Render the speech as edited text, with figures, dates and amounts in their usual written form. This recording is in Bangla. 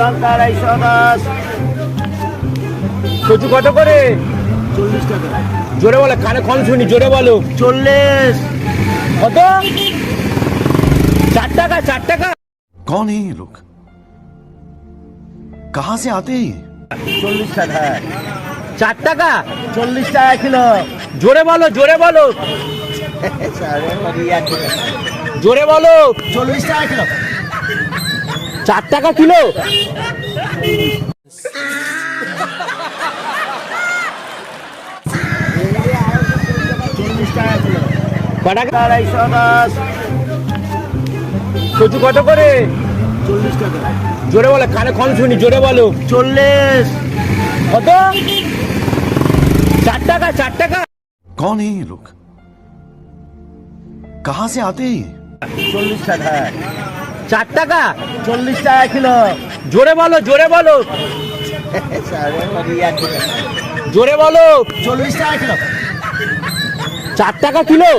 লঙ্কা 250 কচু কত করে? 40 টাকা। জোরে বলো, কানে কম শুনি, জোরে বলো। 40। কত? 4 টাকা, 4 টাকা। कौन है ये लोग? कहां से आते हैं ये? 40 টাকা। 4 টাকা। 40 টাকা কিলো। জোরে বলো, জোরে বলো, জোরে বলো। 40 টাকা কিলো। 4 টাকা কিলো। 40 টাকা কিলো। কটা? 250। কচু কত করে? 40 টাকা। জোরে বলো, কানে কম শুনি, জোরে বলো। 40। কত? 4 টাকা, 4 টাকা। कौन है ये लोग? कहां से आते हैं ये? 40 টাকা। 4 টাকা। 40 টাকা কিলো। জোরে বলো, জোরে বলো, জোরে বলো। 40 টাকা কিলো। 4 টাকা কিলো।